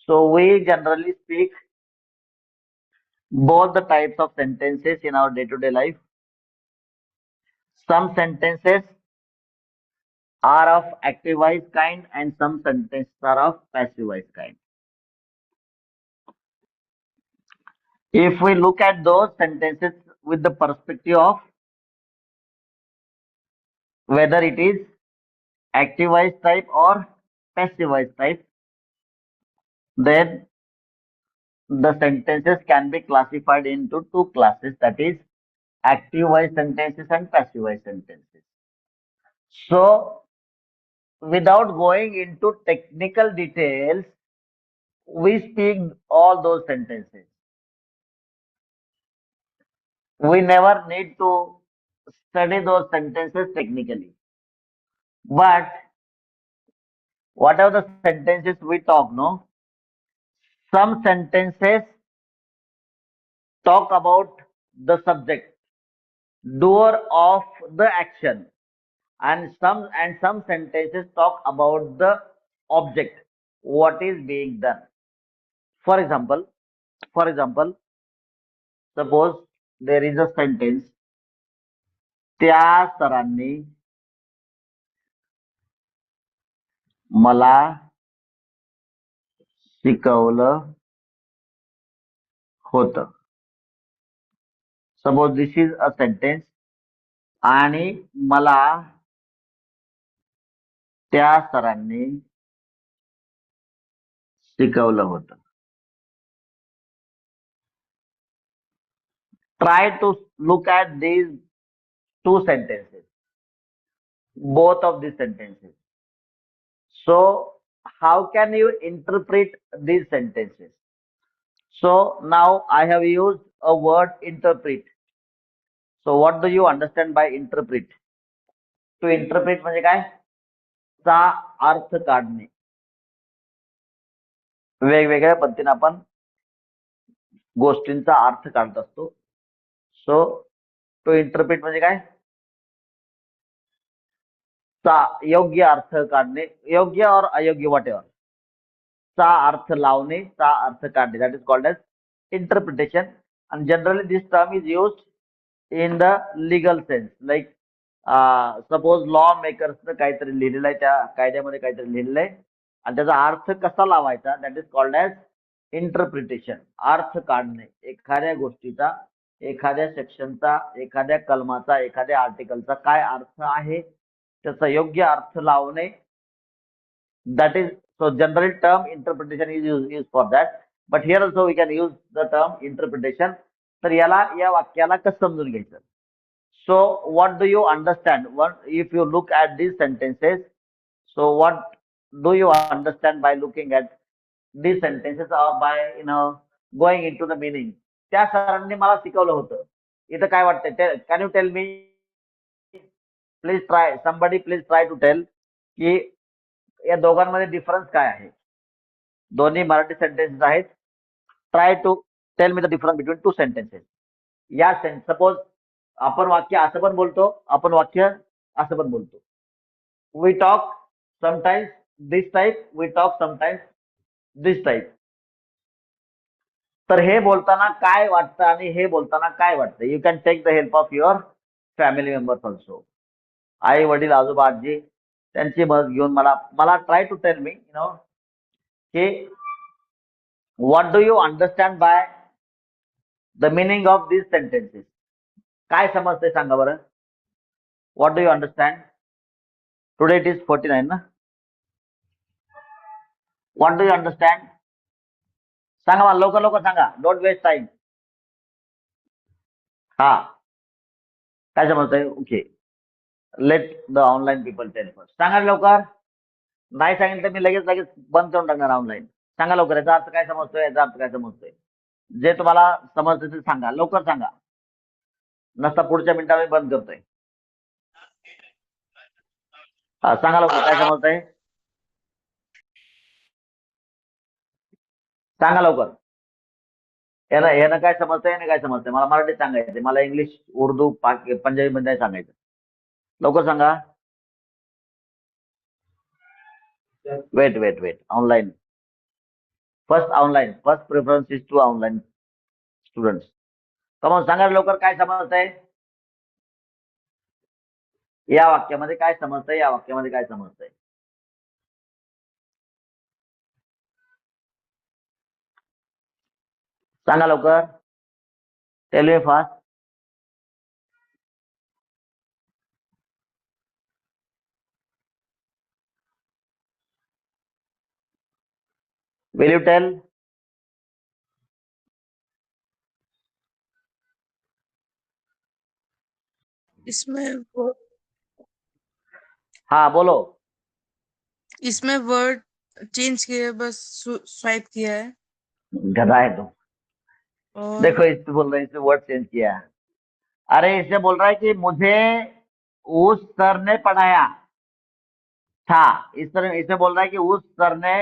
So we generally speak both the types of sentences in our day-to-day life. Some sentences are of active voice kind and some sentences are of passive voice kind. If we look at those sentences with the perspective of whether it is active voice type or passive voice type, then the sentences can be classified into two classes, that is active voice sentences and passive voice sentences. So without going into technical details, we speak all those sentences. We never need to study those sentences technically. But whatever the sentences we talk, no, some sentences talk about the subject, doer of the action, and some sentences talk about the object, what is being done. For example, for example, suppose there is a sentence, त्या सरांनी मला शिकवलं होतं. Suppose this is a sentence आणि मला त्या सरांनी शिकवलं होतं. Try to look at these two sentences, both of these sentences. So, how can you interpret these sentences? So, now I have used a word interpret. So, what do you understand by interpret? To interpret म्हणजे काय? चा अर्थ काढणे. वेगवेगळ्या पद्धतीने आपण गोष्टींचा अर्थ काढत असतो. सो टू इंटरप्रिट म्हणजे काय? चा योग्य अर्थ काढणे, योग्य और अयोग्य whatever. चा अर्थ लावणे, चा अर्थ काढणे. That is called as interpretation. And generally this term is used in the legal sense. Like suppose law makers काहीतरी लिहिलेलं आहे, त्या कायद्यामध्ये काहीतरी लिहिलेलं आहे आणि त्याचा अर्थ कसा लावायचा, that is called as interpretation. अर्थ काढणे एखाद्या गोष्टीचा, एखाद्या सेक्शनचा, एखाद्या कलमाचा, एखाद्या आर्टिकलचा काय अर्थ आहे त्याचा योग्य अर्थ लावणे. That is, so general term interpretation is used for that. But here also we can use the term interpretation. तर याला या वाक्याला कसं समजून घ्यायचं? So what do you understand? What if you look at these sentences? So what do you understand by looking at these sentences or by going into the meaning? त्या सरांनी मला शिकवलं होतं. इथं काय वाटतंय? Can you tell me? Please try. Somebody please try to tell की या दोघांमध्ये डिफरन्स काय आहे? दोन्ही मराठी सेंटेन्सेस आहेत. Try to tell me the difference between two sentences. या सपोज आपण वाक्य असं पण बोलतो, आपण वाक्य असं पण बोलतो. We talk sometimes this type, we talk sometimes this type. तर हे बोलताना काय वाटतं आणि हे बोलताना काय वाटतं? You can take the help of your family members also. आई वडील आजोबा आजी त्यांची मदत घेऊन मला ट्राय टू टेल मी की what do you understand by the meaning of this sentences. काय समजते सांगा बरं? What do you understand? Today it is 49 ना. What do you understand? सांगा मला लवकर लवकर सांगा, डोंट वेस्ट टाइम. हा, काय समजतंय? Okay, let the online people tell first. सांगा लवकर. नाही सांगितलं मी लगेच लगेच बंद करून टाकणार ऑनलाईन. सांगा लवकर, याचा अर्थ काय समजतोय, याचा अर्थ काय समजतोय? जे तुम्हाला समजतं ते सांगा, लवकर सांगा, नसता पुढच्या मिनिटाला मी बंद करतोय. हा, सांगा लवकर, काय समजतंय? सांगा लवकर. यानं काय समजतंय आणि काय समजतंय? मला मराठीत सांगायचं, मला इंग्लिश, उर्दू, पंजाबी मध्ये सांगायचं. लवकर सांगा. Wait wait wait, online. First preference is to online students. Come on सांगा लवकर काय समजतंय या वाक्यामध्ये, काय समजतंय या वाक्यामध्ये, काय समजतंय? सांगा लवकर. Tell me fast. Will you tell? इसमें वो हाँ बोलो. इसमें वर्ड चेंज किया है, बस स्वाइप किया है गधा है तुम. और देखो इससे बोल रहे हैं, इससे वर्ड चेंज किया है. अरे इससे बोल रहा है कि मुझे उस सर ने पढ़ाया था. इस तरह इसे बोल रहा है कि उस सर ने,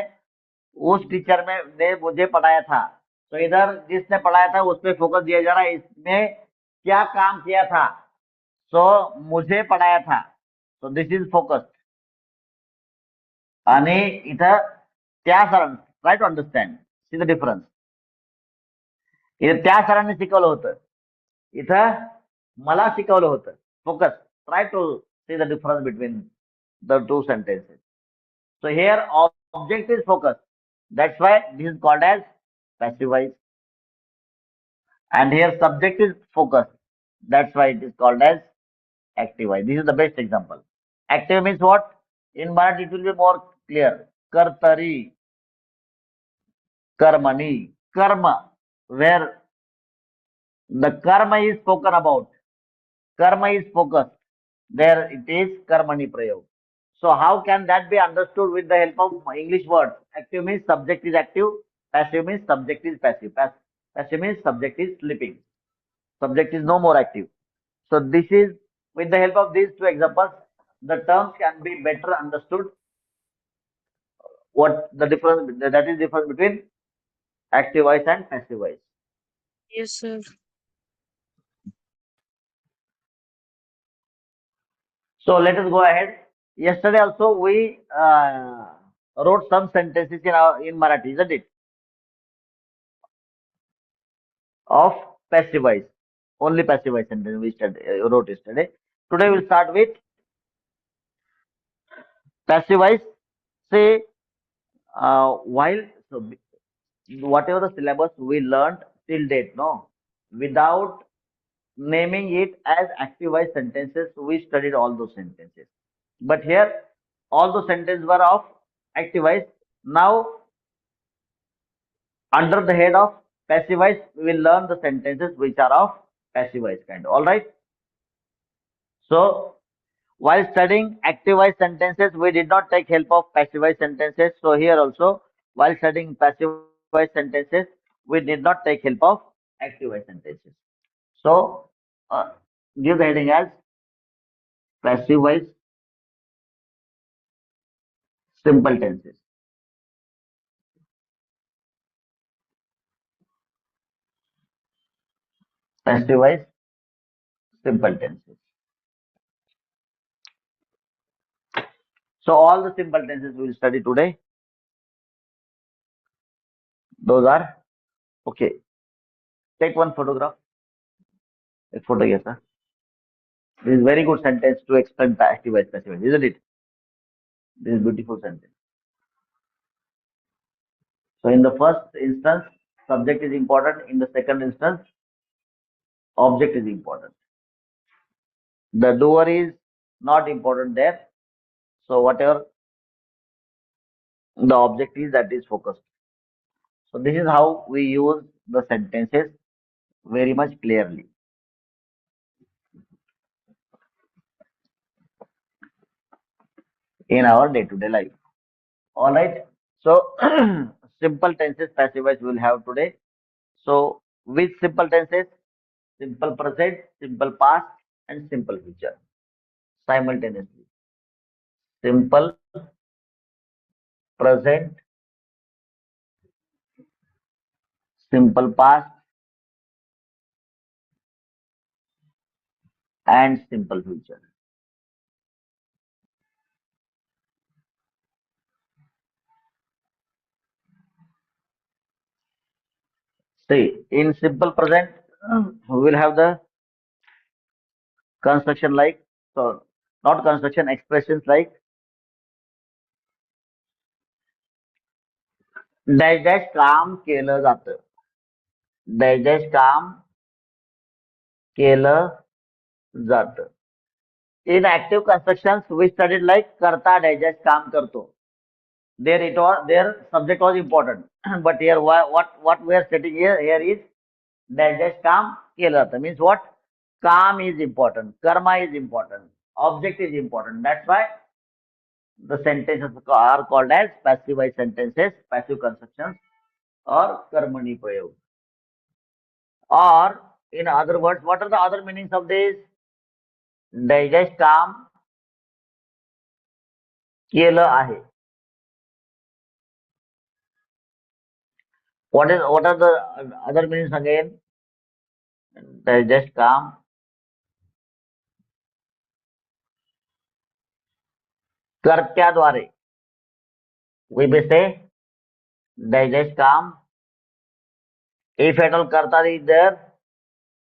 उस टीचर में ने मुझे पढ़ाया था. तो इधर जिसने पढ़ाया था उस पर फोकस दिया जा रहा है. इसने क्या काम किया था? सो मुझे पढ़ाया था. So this is focus. आणि इथं त्या सरांनी, try to understand, see the difference. इथं त्या सरांनी शिकवलं होतं, इथं मला शिकवलं होतं. Focus. Try to see the difference between the two sentences. So here object is focus. That's why this is called as passive voice. And here subject is focus. That's why it is called as active voice. This is the best example. Active means what? In Marathi it will be more clear. Kartari, karmani, karma. Where the karma is spoken about. Karma is focused. There it is karmani prayog. So how can that be understood with the help of English words? Active means subject is active. Passive means subject is passive. Passive means subject is sleeping. Subject is no more active. So this is, with the help of these two examples, the terms can be better understood. What the difference, that is difference between active voice and passive voice. Yes sir. So let us go ahead. Yesterday also we wrote some sentences in Marathi, isn't it? Of passive voice. Only passive voice sentence we wrote yesterday. Today we'll start with passive voice. Say while, so whatever the syllabus we learned till date, no, without naming it as active voice sentences, we studied all those sentences. But here all those sentences were of active voice. Now under the head of passive voice, we will learn the sentences which are of passive voice kind. All right. So while studying active voice sentences, we did not take help of passive voice sentences. So here also, while studying passive voice sentences, we did not take help of active voice sentences. So give the heading as passive voice simple tenses. Passive voice simple tenses. So all the simple tenses we will study today. Those are okay. Take one photograph. A photo, yes, sir. This is very good sentence to explain active voice, passive voice, isn't it? This is beautiful sentence. So in the first instance, subject is important. In the second instance, object is important. The doer is not important there. So whatever the object is, that is focused. So this is how we use the sentences very much clearly in our day-to-day life. All right. So simple tenses, passive voice we will have today. So with simple tenses, simple present, simple past, and simple future simultaneously. Simple present, simple past, and simple future. See, in simple present, we will have the construction like, so not construction, expressions like dash dash काम केलं जातं. dash dash काम केलं जातं. In active constructions, we studied like करता dash dash काम करतो. There it was, their subject was important. But here, what we are studying here is dash dash काम केलं जातं. Means what? काम is important, karma is important, object is important. That's why the sentences are called as passive voice sentences, passive constructions, or karmani prayog. Or in other words, what are the other meanings of this? Digest काम केलं आहे. What are the other meanings again? Digest काम कर्त्याद्वारे. We may say digest काम. If at all karta is there,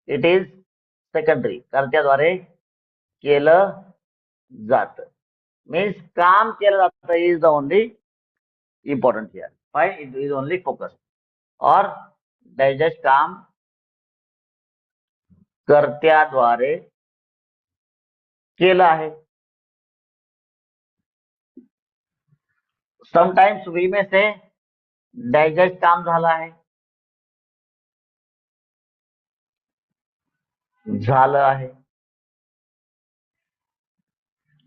it is secondary. कर्त्याद्वारे केलं जातं. Means काम केलं जातं is the only important here. Why? It is only focus. Or digest काम कर्त्याद्वारे केलं आहे. Sometimes we may say digest काम झालं आहे. झालं आहे.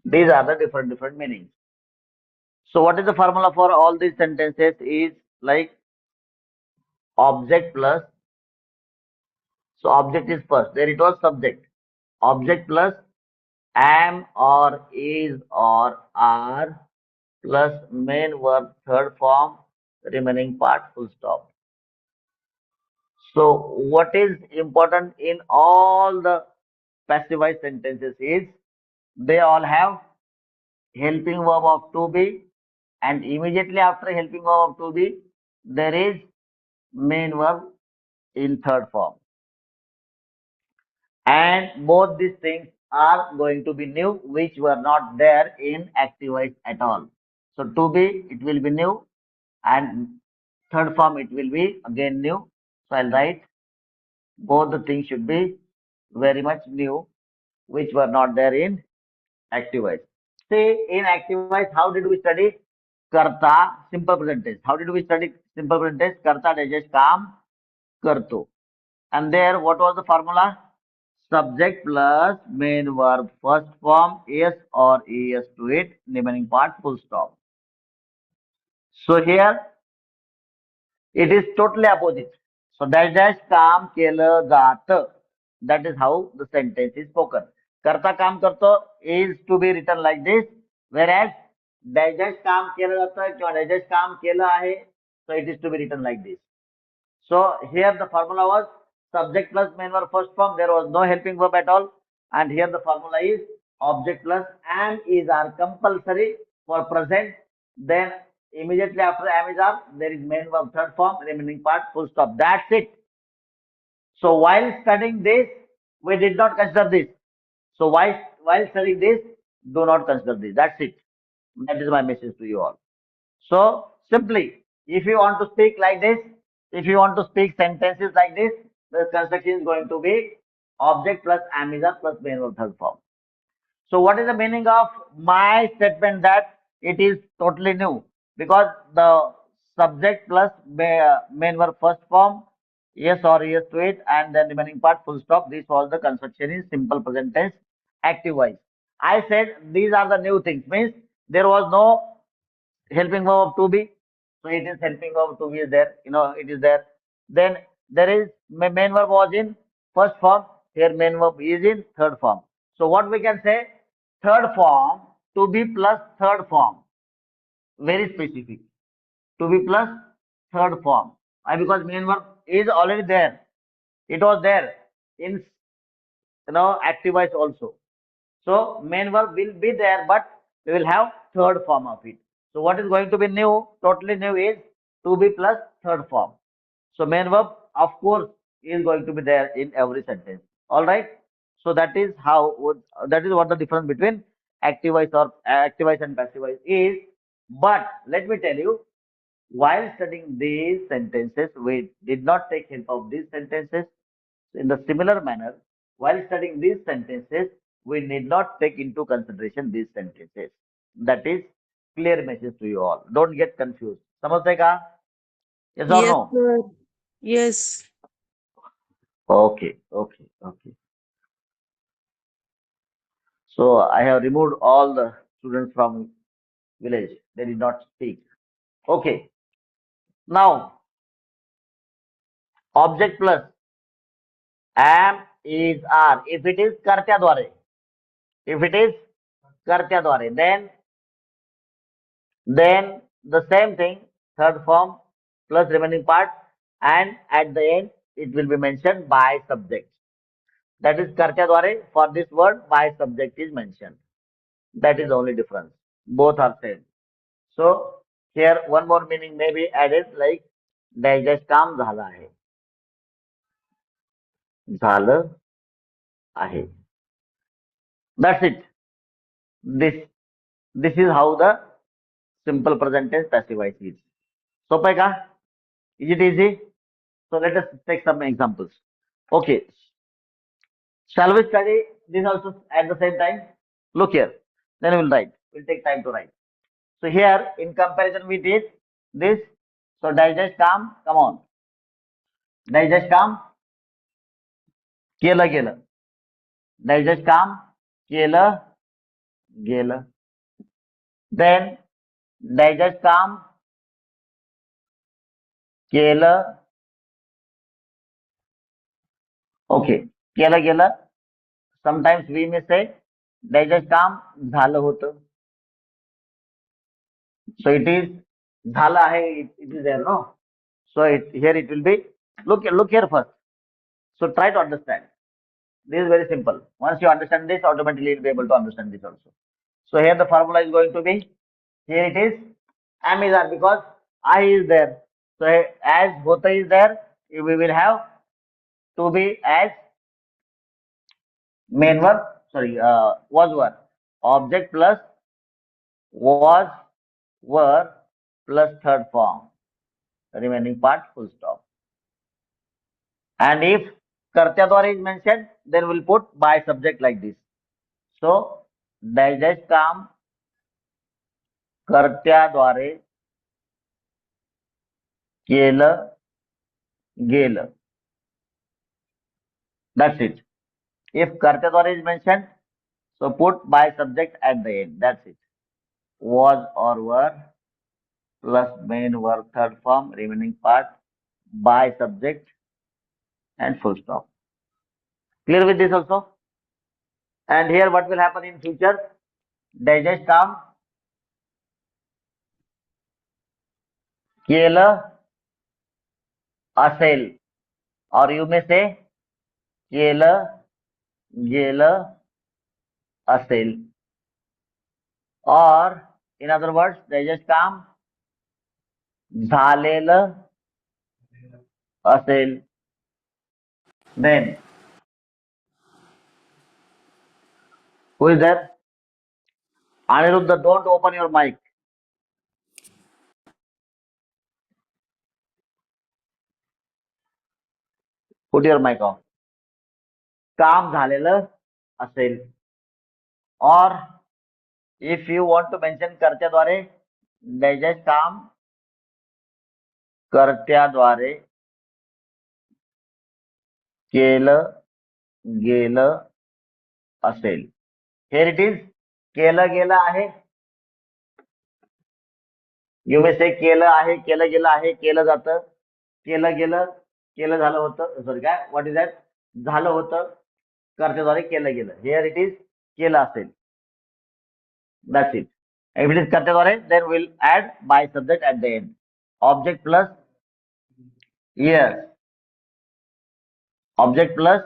These are the different meanings. So what is the formula for all these sentences is like object plus, so object is first, there it was subject, object plus am or is or are plus main verb third form remaining part full stop. So what is important in all the passive voice sentences is they all have helping verb of to be, and immediately after helping verb of to be there is main verb in third form. And both these things are going to be new, which were not there in active voice at all. So to be, it will be new, and third form it will be again new. So I'll write both the things should be very much new, which were not there in active voice. See, in active voice, how did we study? Karta, simple present tense. How did we study simple present tense? Karta digest काम करतो. And there, what was the formula? Subject plus main verb first form yes or es to it, remaining part full stop. So here it is totally opposite. So dash dash काम केलं जातं. That is how the sentence is spoken. करता काम करतो is to be written like this, whereas dash dash काम केलं जातं किंवा dash dash काम केलं आहे, so it is to be written like this. So here the formula was subject plus main verb first form. There was no helping verb at all. And here the formula is object plus am is are compulsory for present. Then immediately after am is are, there is main verb third form, remaining part full stop. That's it. So while studying this, we did not consider this. So while studying this, do not consider this. That's it. That is my message to you all. So simply, if you want to speak like this, if you want to speak sentences like this, the construction is going to be object plus am is are plus main verb third form. So what is the meaning of my statement that it is totally new? Because the subject plus main verb first form, yes or yes to it, and then remaining part full stop. This was the construction in simple present tense active voice. I said these are the new things. Means there was no helping verb of to be. So it is helping verb to be is there. It is there. Then there is main verb was in first form. Here main verb is in third form. So what we can say? Third form, to be plus third form. Very specific. To be plus third form. Why? Because main verb is already there. It was there in active voice also. So main verb will be there, but we will have third form of it. So what is going to be new, totally new is to be plus third form. So main verb of course is going to be there in every sentence. All right. So that is what the difference between active voice and passive voice is. But let me tell you, while studying these sentences, we did not take help of these sentences. In the similar manner, while studying these sentences, we need not take into consideration these sentences. That is clear message to you all. Don't get confused. समझते का? Yes or Yes, no? sir. Yes. Okay, okay, okay. So I have removed all the students from village. They did not speak. Okay. Now, object plus am, is, are. If it is कर्त्याद्वारे, then the same thing, third form plus remaining part, and at the end it will be mentioned by subject. That is कर्त्याद्वारे. For this word, by subject is mentioned. That is the only difference. Both are same. So here one more meaning may be added, like digest काम झालं आहे. झालं आहे. That's it. This this is how the simple present tense passive voice is. सोपं आहे का? Is it easy? So let us take some examples. Okay. Shall we study this also at the same time? Look here. Then we'll write. We'll take time to write. So here, in comparison with this. So digest काम, come on. Digest काम केलं गेलं. Digest काम केलं गेलं. Then digest काम केलं. Okay. केलं गेलं. Sometimes we may say digest काम झालं होतं. So it is झालं आहे. It is there, no? So here it will be. Look here first. So try to understand. This is very simple. Once you understand this, automatically you'll be able to understand this also. So here the formula is going to be, here it is, am is are, because I is there. So as hota is there, we will have to be as main verb, was were. Object plus was were plus third form. Remaining part full stop. And if कर्त्याद्वारे is mentioned, then we'll put by subject like this. So digest काम कर्त्याद्वारे केलं गेलं. That's it. If कर्त्याद्वारे is mentioned, so put by subject at the end. That's it. Was or were plus main verb third form, remaining part by subject and full stop. Clear with this also? And here what will happen in future? Digest काम केलं असेल, or you may say केलं गेलं असेल, or in other words, digest काम झालेलं असेल. Then who is there? Aniruddha, don't open your mic. Put your mic off. काम झालेलं असेल. Or if you want to mention कर्त्याद्वारे, digest काम कर्त्याद्वारे केलं गेलं असेल. Here it is. केलं गेलं आहे. You may say केलं आहे, केलं गेलं आहे, केलं जातं, केलं गेलं, केलं झालं होतं. सॉरी काय? What is that? झालं होतं कर्त्याद्वारे केलं गेलं. Here it is केलं असेल. That's it. If it is कर्त्याद्वारे, then we'll add by subject at the end. Object plus yes. Object plus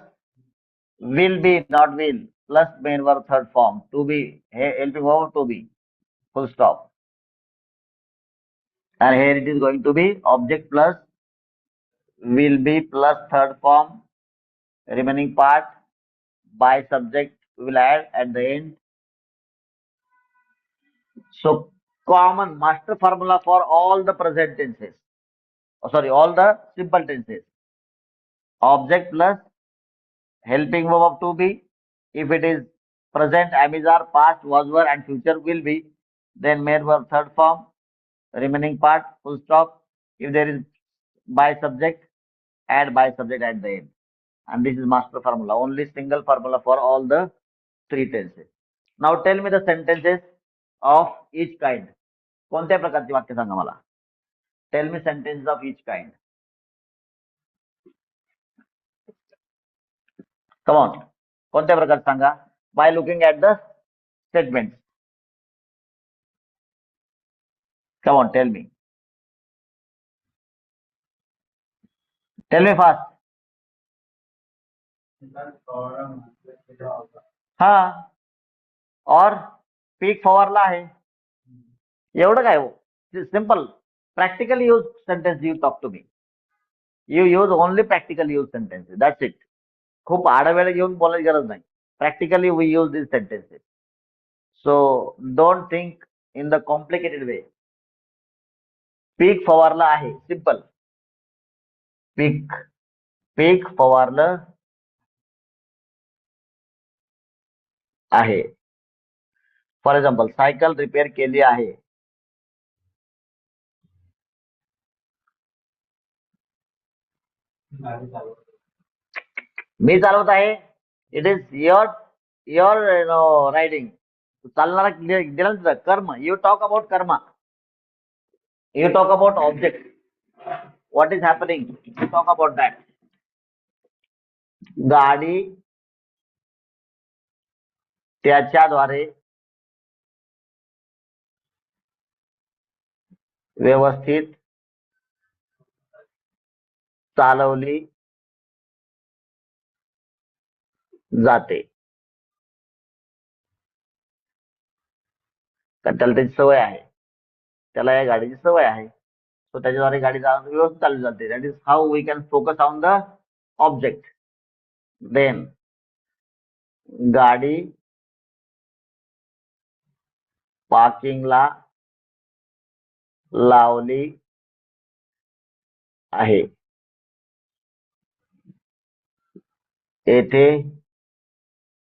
will be, not will, plus main verb third form. To be, helping verb to be. Full stop. And here it is going to be object plus will be plus third form, remaining part by subject we will add at the end. So common master formula for all the present tenses. Oh, sorry, all the simple tenses. Object plus helping verb of to be. If it is present, am is are, past was were, and future will be, then main verb third form, remaining part full stop. If there is by subject, add by subject at the end. And this is master formula. Only single formula for all the three tenses. Now tell me the sentences of each kind. कोणत्या प्रकारची वाक्य सांगा मला. Tell me sentences of each kind. Come on. कोणत्या प्रकारचे सांगा. By looking at the statements. Come on, tell me. Tell me fast. हाँ. और peak फवारला आहे. एवढं काय हो. Simple. Practically use sentence you talk to me. You use only practical use sentences. That's it. खूप आडवेळ घेऊन बोलायची गरज नाही. Practically we use these sentences. So don't think in the complicated way. पीक फवारलं आहे. Simple. पीक फवारलं आहे. फॉर एक्झाम्पल सायकल रिपेअर केली आहे. मी चालवत आहे. It is your riding. चालणारा दिला तुझं कर्म. यू टॉक अबाउट कर्म. You talk about object. What is happening. You talk about that. गाडी त्याच्याद्वारे व्यवस्थित चालवली जाते. कारण त्याला त्याची सवय आहे. त्याला या गाडीची सवय आहे. सो त्याच्याद्वारे गाडी व्यवस्थित चालली जाते. That is how we can focus on the object. Then गाडी पार्किंगला लावली आहे. येथे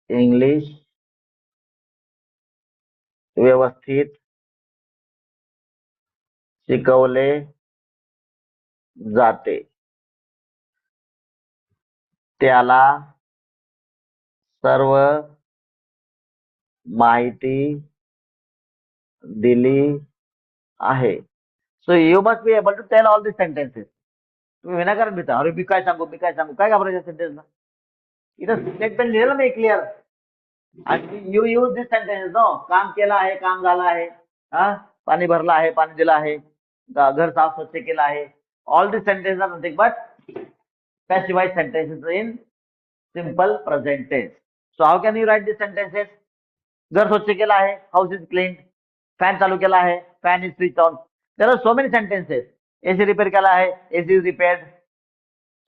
इंग्लिश व्यवस्थित शिकवले जाते. त्याला सर्व माहिती दिली आहे. So you must be able to tell all this sentences. तुम्ही विनाकारण भीता. अरे मी काय सांगू काय घाबरायचं सेंटेन्सला. इथं स्टेटमेंट लिहिलं मी क्लिअर. आणि you use this sentence. No काम केलं आहे, काम झालं आहे, हा पाणी भरलं आहे, पाणी दिलं आहे, घर साफ स्वच्छ केलं आहे. All this sentence are nothing but specified sentences in simple present tense. So how can you write these sentences? घर स्वच्छ केलं आहे, house is cleaned. फॅन चालू केला आहे, fan is switch on. There are so many sentences. AC repair केला आहे, AC is repaired.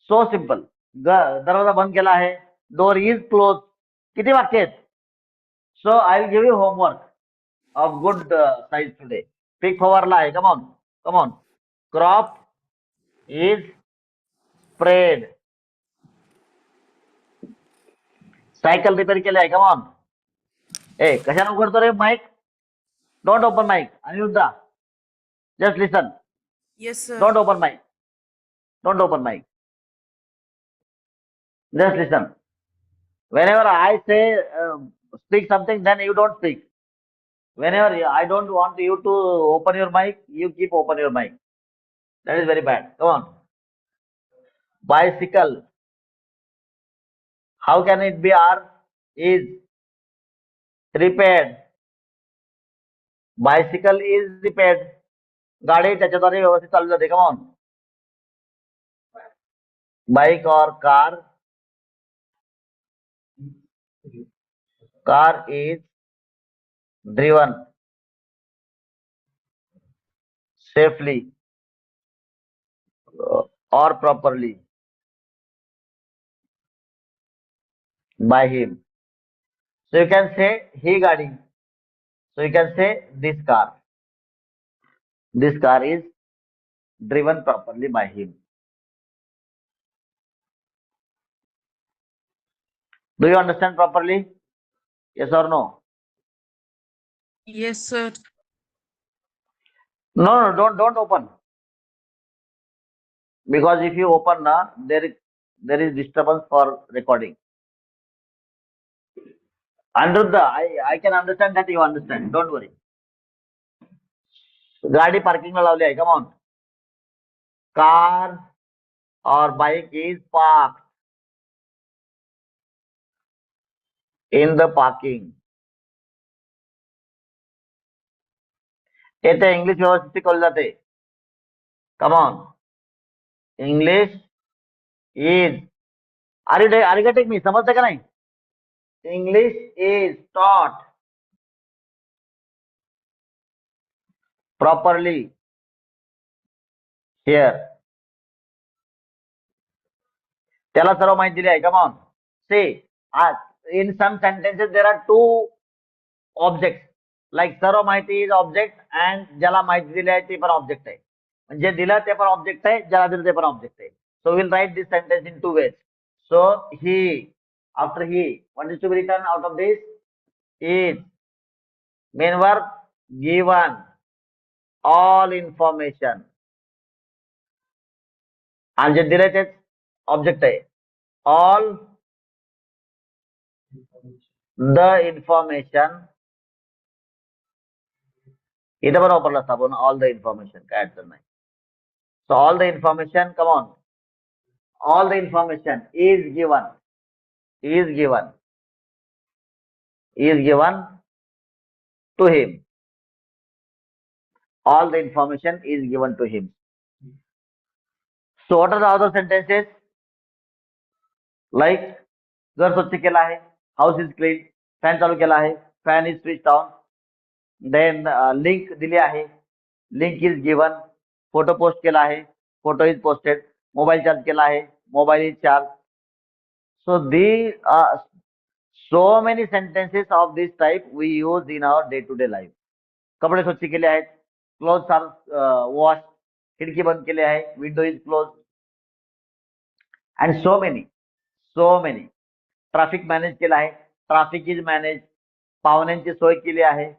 So simple. दरवाजा बंद केला आहे, डोर इज क्लोज. किती वाक्य आहेत. So I will give you homework of good size today. पीक फवारला आहे. Come on. Crop is spread. Cycle repair केली आहे. Come on. ए कशाला उघडतो रे mic. Don't open mic. Aniruddha just listen. Yes, sir. Don't open mic. Don't open mic. Just listen. Whenever I say speak something, then you don't speak. Whenever I don't want you to open your mic, you keep open your mic. That is very bad. Come on. Bicycle. How can it be R is repaired? Bicycle is repaired. गाडी त्याच्याद्वारे व्यवस्थित चालू जाते. Come on. Bike or car is driven safely or properly by him. So you can say he गाडी. So you can say this car. This car is driven properly by him. Do you understand properly? Yes or no? Yes, sir. No, no, don't open. Because if you open na, there is disturbance for recording. Anuruddha, I can understand that you understand. Don't worry. गाडी पार्किंगला लावली आहे. Come on. Car or bike is parked in the parking. येते English व्यवस्थित शिकवलं जाते. Come on. English is. Are you getting me? समजतं का नाही? English is taught properly here. त्याला सर्व माहिती दिली आहे. Come on. See, in some sentences there are two objects. Like सर्व माहिती is object and ज्याला माहिती दिली आहे ती पण object आहे. म्हणजे दिलं ते पण object आहे, ज्याला दिलं ते पण object आहे. So we'll write this sentence in two ways. So he, after he, what is to be written out of this? Is main verb given all information. आणि जे दिले तेच ऑब्जेक्ट आहे. All the information. इथं पण वापरला असता आपण all the information. काय अडचण नाही. So all the information, come on. All the information is given. Is given. Is given to him. All the information is given to him. So what are the other sentences? Like घर स्वच्छ केला आहे. House is clean. Fan चालू केला आहे. Fan is switched on. Then link दिली आहे. Link is given. Photo post केला आहे. Photo is posted. Mobile charge केला आहे. Mobile is charged. So these are so many sentences of this type we use in our day-to-day life. कपडे स्वच्छ केले आहेत. Clothes are washed. खिडकी बंद केली आहे. Window is closed. And so many. Traffic manage केलं आहे. Traffic is manage. पाहुण्यांची सोय केली आहे.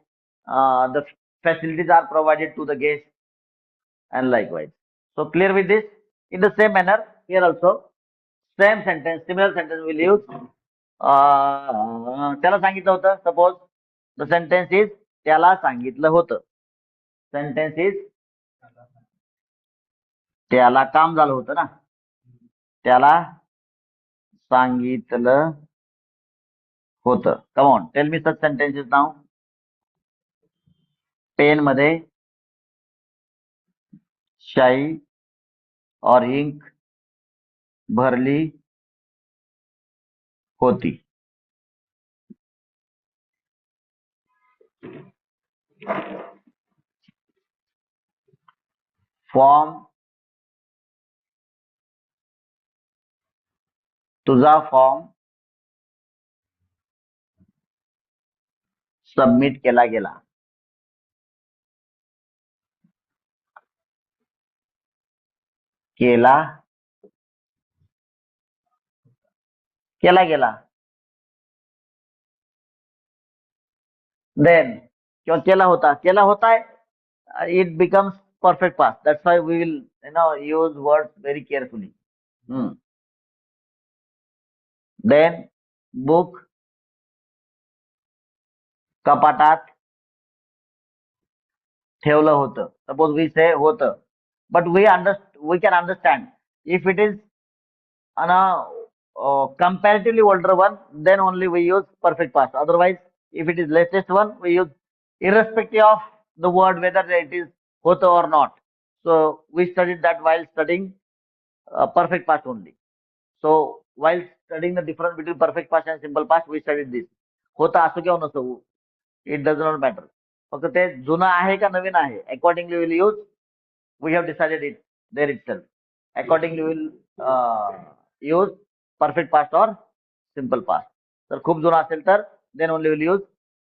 The facilities are provided to the guest and likewise. So clear with this? In the same manner, here also, same sentence, similar sentence we'll use. त्याला सांगितलं होतं. Suppose the sentence is त्याला सांगितलं होतं. Sentence is त्याला काम झालं होतं ना. त्याला सांगितलं होतं. Come on, tell me such sentences now. Pen मध्ये शाई और इंक भरली होती. फॉर्म तुझा फॉर्म सबमिट केला गेला. केला गेला. Then किंवा केला होता है. It becomes perfect past. That's why we will use words very carefully. Then book कपाटात ठेवलं होतं. Suppose we say होतं, but we can understand if it is on a comparatively older one, then only we use perfect past. Otherwise, if it is latest one, we use irrespective of the word whether it is होतं or not. So we studied that while studying perfect past only. So while studying the difference between perfect past and simple past, we studied this. होतं असो किंवा नसो, it does not matter. फक्त ते जुनं आहे का नवीन आहे, accordingly we'll use. We have decided it there itself. Accordingly will use perfect past or simple past. तर खूप जुना असेल तर then only will use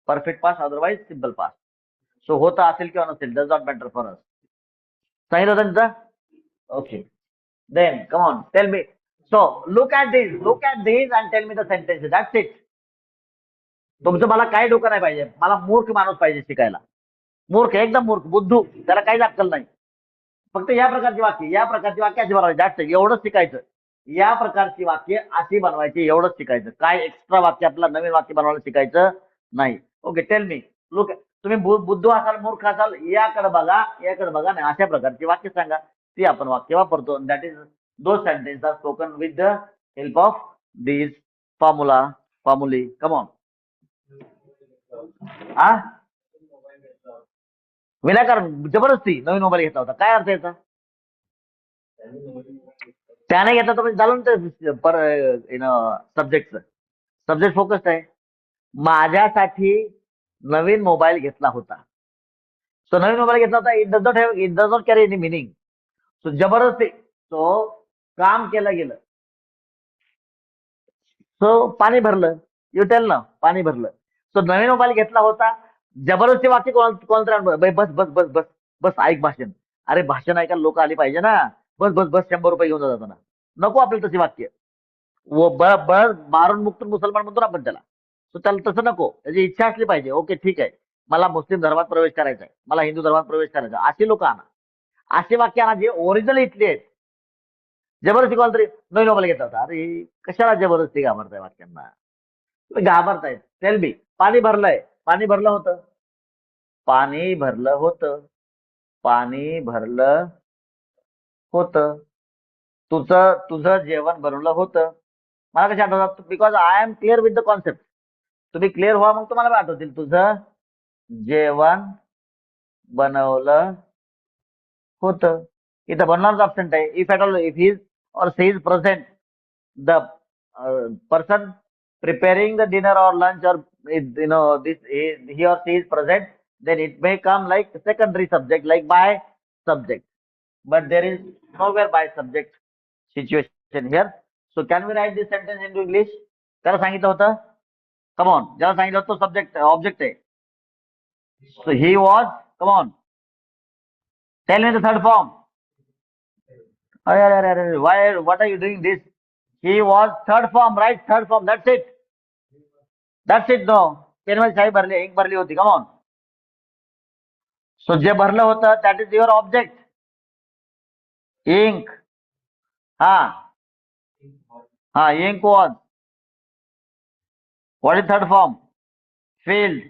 perfect past, otherwise simple past. So होतं असेल किंवा नसेल, does not matter for us. सांगितलं होतं त्यांचं? Okay. Then come on, tell me. So look at this and tell me the sentences. That's it. तुमचं मला काही डोकं नाही पाहिजे. मला मूर्ख माणूस पाहिजे शिकायला. मूर्ख, एकदम मूर्ख, बुद्धू, त्याला काहीच अक्कल नाही. फक्त या प्रकारची वाक्य अशी बनवायची. जास्त एवढंच शिकायचं. या प्रकारची वाक्य अशी बनवायची, एवढंच शिकायचं. काय एक्स्ट्रा वाक्य आपल्याला नवीन वाक्य बनवायला शिकायचं नाही. Okay, tell me. लुक, तुम्ही बुद्धू असाल, मूर्ख असाल, याकडे बघा नाही, अशा प्रकारची वाक्य सांगा. ती आपण वाक्य वापरतो. That is those sentence are spoken with the help of this formula. Come on. हा, विनाकारण जबरदस्ती नवीन मोबाईल घेतला होता. काय अर्थ याचा? त्याने घेतला तर झालं ना सब्जेक्टचं. सब्जेक्ट फोकस्ड आहे. माझ्यासाठी नवीन मोबाईल घेतला होता. सो नवीन मोबाईल घेतला होता. It does not carry any meaning. So जबरदस्ती. सो काम केलं गेलं. सो पाणी भरलं. यू टेल ना, पाणी भरलं. सो नवीन मोबाईल घेतला होता. जबरदस्ती वाक्य कोणतं? बस बस बस बस बस, ऐक भाषण. अरे भाषण ऐकायला लोक आली पाहिजे ना. बस बस बस, 100 रुपये घेऊन जातात ना. नको आपल्याला तशी वाक्य. बळ मारून मुक्त मुसलमान म्हणतो ना आपण त्याला. तर त्याला तसं नको. त्याची इच्छा असली पाहिजे. ओके ठीक आहे, मला मुस्लिम धर्मात प्रवेश करायचा आहे, मला हिंदू धर्मात प्रवेश करायचा आहे, अशी लोक आणा. अशी वाक्य आणा जे ओरिजिनल इथली आहेत. जबरदस्ती कोणाला तरी नवीन मोबाईल घेतला होता. अरे कशाला जबरदस्ती घाबरताय वाक्यांना? तुम्ही घाबरताय. Tell me. पाणी भरलंय. पाणी भरलं होतं. पाणी भरलं होतं. पाणी भरलं होतं. तुझं जेवण बनवलं होतं. मला कशा आठवतात? Because I am clear with the concept. तुम्ही क्लिअर व्हा, मग तुम्हाला आठवतील. तुझं जेवण बनवलं होतं. इथं बनवणारच ऑप्शन आहे. If at all, if he or she is present, the person preparing the dinner or lunch, or this he or she is present, then it may come like secondary subject, like by subject. But there is nowhere by subject situation here. So can we write this sentence into English? त्याला सांगितलं होतं. Come on, ज्याला सांगितलं होतं तो subject object आहे. So he was. Come on, tell me the third form. Why, what are you doing this? He was third form, right? Third form, that's it. No, पेनमध्ये शाई भरली, इंक भरली होती. Come on. सो जे भरलं होतं that is your object. Ink. हा हा, ink was. What is third form? Filled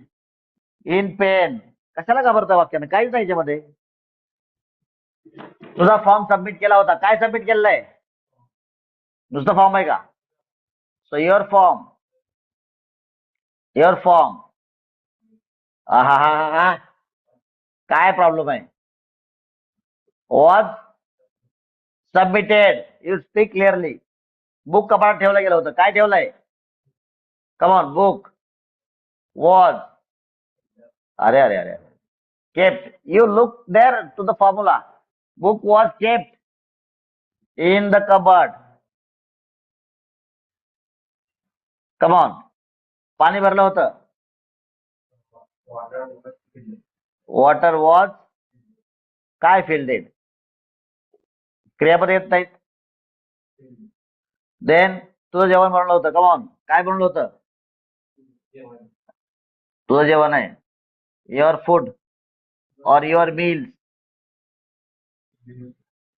in pen. कशाला घाबरता वाक्यानं? काहीच नाही याच्यामध्ये. तुझा फॉर्म सबमिट केला होता. काय सबमिट केलेलं आहे? नुसतं फॉर्म आहे का? So your form. हा, काय प्रॉब्लेम आहे? Was submitted. You speak clearly. Book कपाटात ठेवलं गेलं होतं. काय ठेवलंय? Come on. Book was. अरे kept. You look there to the formula. Book was kept in the cupboard. Come on. पाणी भरलं होतं. Water was काय filled in? क्रियापद येत नाहीत. देन तुझं जेवण बनवलं होतं. Come on. काय बनवलं होतं? तुझं जेवण आहे. Your food or your meals.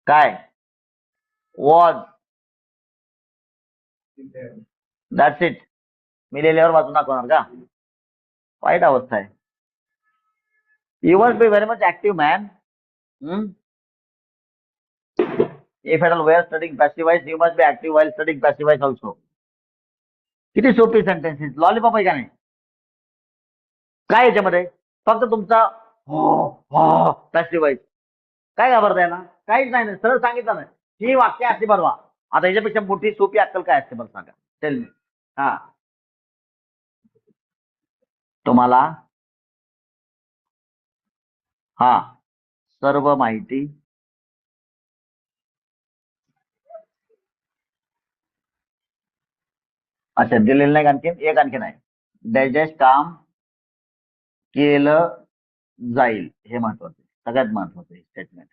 काय? वॉज. That's it. मी लिहिल्यावर वाचून दाखवणार का? वाईट अवस्था आहे. You must be very much active man. If at all we are studying passive voice, you must be active while studying passive voice also. किती सोपी सेंटेन्सेस. लॉलीपॉप आहे का नाही? काय याच्यामध्ये? फक्त तुमचा पॅसिव्ह व्हॉइस. काय घाबरताय ना? काहीच नाही ना. सरळ सांगितलं ना, ही वाक्य अशी बनवा. आता याच्यापेक्षा मोठी सोपी अक्कल काय असते मला सांगा? Tell me. हा, तुम्हाला हा सर्व माहिती अच्छा दिलेलं नाही आणखीन एक आणखीन आहे. डायजेस्ट काम केलं जाईल, हे महत्वाचं आहे, सगळ्यात महत्वाचं स्टेटमेंट.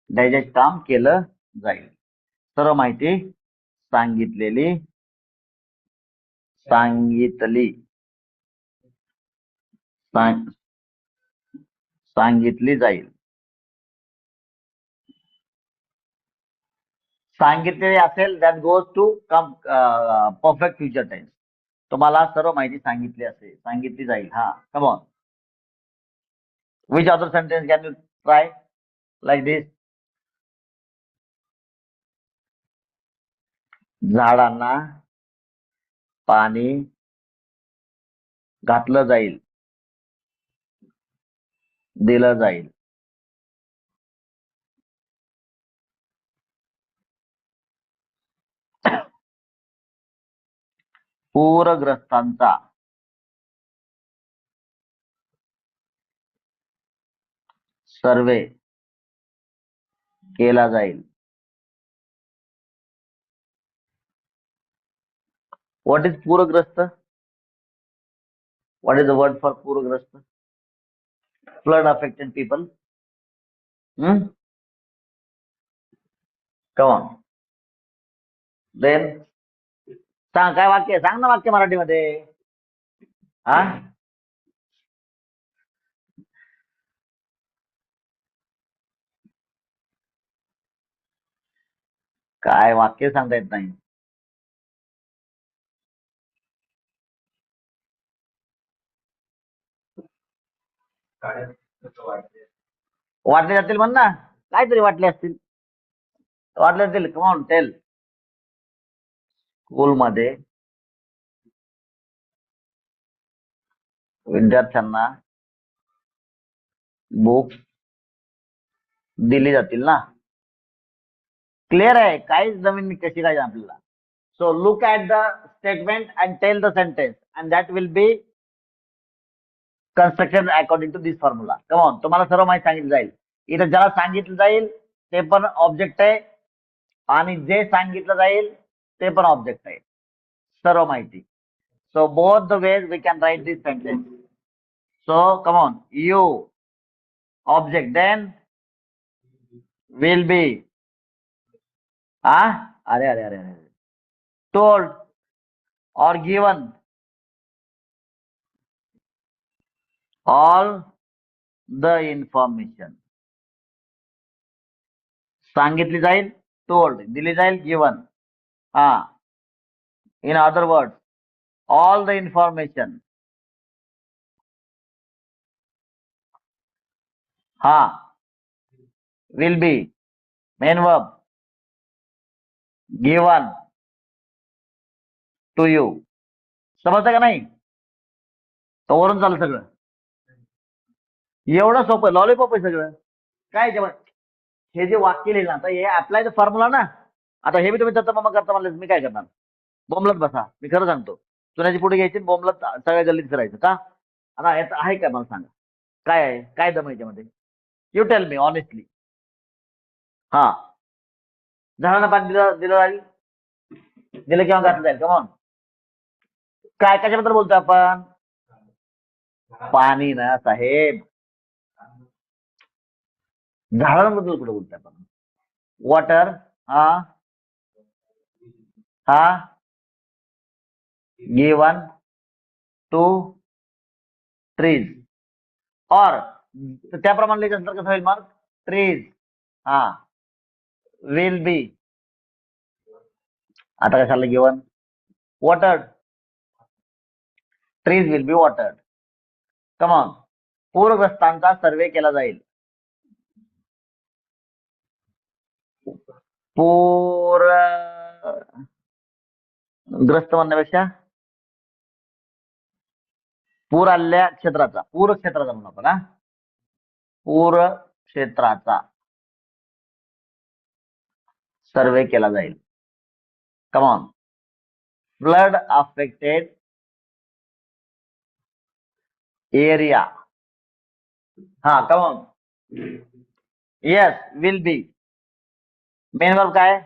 डायजेस्ट काम केलं जाईल, सर्व माहिती सांगितली सांगितली जाईल. सांगितलेले असेल that goes to come perfect future tense. तुम्हाला सर्व माहिती सांगितली जाईल. हा, come on. Which other sentence can you try like this? झाडांना पाणी घातलं जाईल, दिलं जाईल. पूरग्रस्तांचा सर्वे केला जाईल. व्हॉट इज पूरग्रस्त? What is the word for पूरग्रस्त? Flood affected people. Come on. Then सांग, काय वाक्य सांग ना, वाक्य मराठीमध्ये. हा, काय वाक्य सांगता येत नाही. वाटले जातील म्हण ना, काहीतरी वाटले असतील, वाटले असतील. Come on, tell. स्कूलमध्ये विद्यार्थ्यांना बुक्स दिली जातील ना. क्लिअर आहे, काहीच नवीन कशी काय आपल्याला. So look at the statement and tell the sentence and that will be constructed according to this formula. Come on, तुम्हाला सर्व माहिती सांगितलं जाईल. इथं ज्याला सांगितलं जाईल ते पण ऑब्जेक्ट आहे, आणि जे सांगितलं जाईल ते पण ऑब्जेक्ट आहे, सर्व माहिती. So both the ways we can write this sentence. So come on, you object then will be. हा, अरे अरे अरे अरे, टोल्ड और गिवन ऑल द इन्फॉर्मेशन. सांगितली जाईल टोल्ड, दिली जाईल गिवन. हा, in other word all the information. हा, will be main verb given to you. समजतं का नाही? तो वरून चालू सगळं. एवढं सोपं, लॉलीपॉप आहे सगळं. काय जेवण, हे जे वाक्य लिहिलं आता हे अप्लाय द फॉर्म्युला ना. आता हे मी तुम्ही दत्त मामा करता म्हणलं, मी काय करणार? बोंबलत बसा. मी खरं सांगतो, चुन्याची पुढे घ्यायची, बोंबलत सगळ्या गल्लीत फिरायचं का? आता याचं आहे काय, मला सांगा. काय आहे, काय दम आहे याच्यामध्ये? You tell me honestly. हा, झाडांना पाणी दिलं जाईल, दिलं किंवा घातलं जाईल. कमॉन, काय कशाबद्दल बोलतोय आपण? पाणी ना साहेब, झाडांबद्दल कुठे बोलतोय आपण? वॉटर. हा, हा, गिवन टू ट्रीज. और त्याप्रमाणे लिहिल्यानंतर कसं होईल मग? ट्रीज, हा, विल बी. आता कशाला given? Watered. Trees will be watered. Come on, पूरग्रस्तांचा सर्वे केला जाईल. ग्रस्त म्हणण्यापेक्षा पूर आलेल्या क्षेत्राचा, पूर क्षेत्राचा म्हणून आपण. हा, पूर क्षेत्राचा सर्वे केला जाईल. Come on, flood affected area. हा, come on, yes, will be. Main verb काय?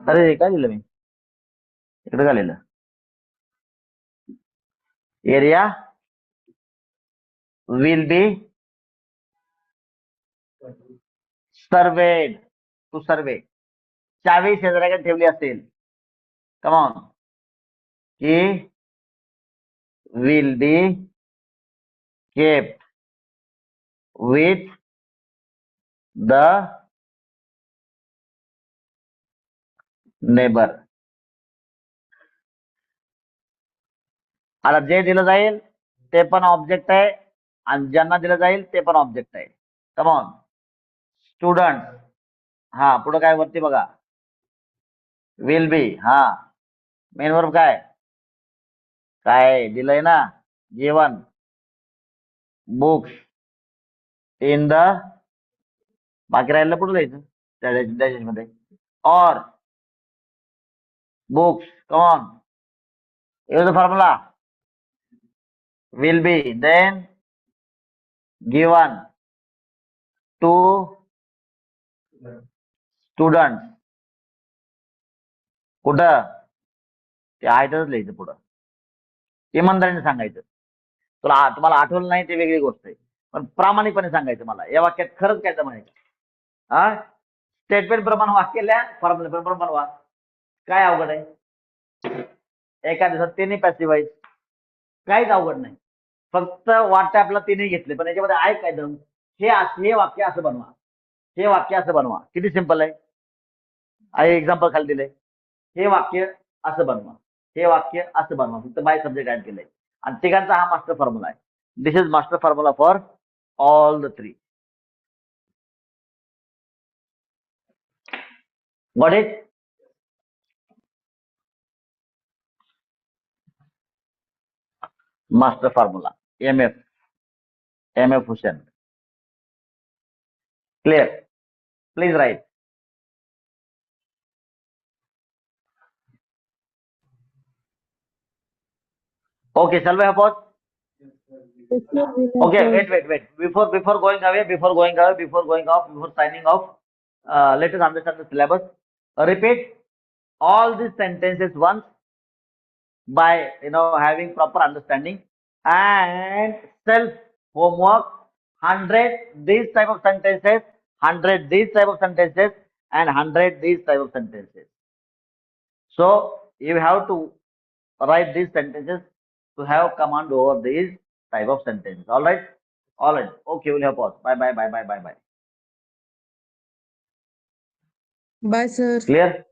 अरे काय लिहिलं मी इकडे काय लिहिलं area will be surveyed to survey चावी शेजाऱ्याकडे ठेवली असेल कमॉन की will be kept with the neighbour. आता जे दिलं जाईल ते पण ऑब्जेक्ट आहे आणि ज्यांना दिलं जाईल ते पण ऑब्जेक्ट आहे. Come on student. हा पुढे काय वरती बघा विल बी. हा मेन वर्ब काय काय दिलंय ना गिवन बुक्स इन द बाकी राहिलं पुढे लिहायचं त्या मध्ये और books come on use the formula will be then given to students. कुठं ते आहेतच लिहायचं पुढं इमानदारीने सांगायचं. तुम्हाला आठवलं नाही ते वेगळी गोष्ट आहे पण प्रामाणिकपणे सांगायचं मला या वाक्यात खरंच काय म्हणायचं. हा स्टेटमेंट प्रमाणे वाक्य लिहा फॉर्म्युला प्रमाणे बनवा. काय अवघड आहे एका दिवसात तिन्ही पॅसिवाईज काहीच अवघड नाही. फक्त वाटतं आपला तिन्ही घेतले पण याच्यामध्ये आहे काय दम. हे वाक्य असं बनवा हे वाक्य असं बनवा किती सिंपल आहे एक्झाम्पल खाली दिलंय हे वाक्य असं बनवा हे वाक्य असं बनवा फक्त बाय सब्जेक्ट ऍड केलंय आणि तिघांचा हा मास्टर फॉर्म्युला आहे. This is master formula for all the three. Got it? Master formula MF Hussain. Clear? Please write. Okay, shall we have pause? Okay, wait. Before going away, before going off, before signing off, let us understand the syllabus. Repeat all these sentences once by having proper understanding and self homework. 100 these type of sentences, 100 these type of sentences, and 100 these type of sentences. So you have to write these sentences to have command over these type of sentences. All right. Okay, we'll have pause. Bye. Bye, sir. Clear?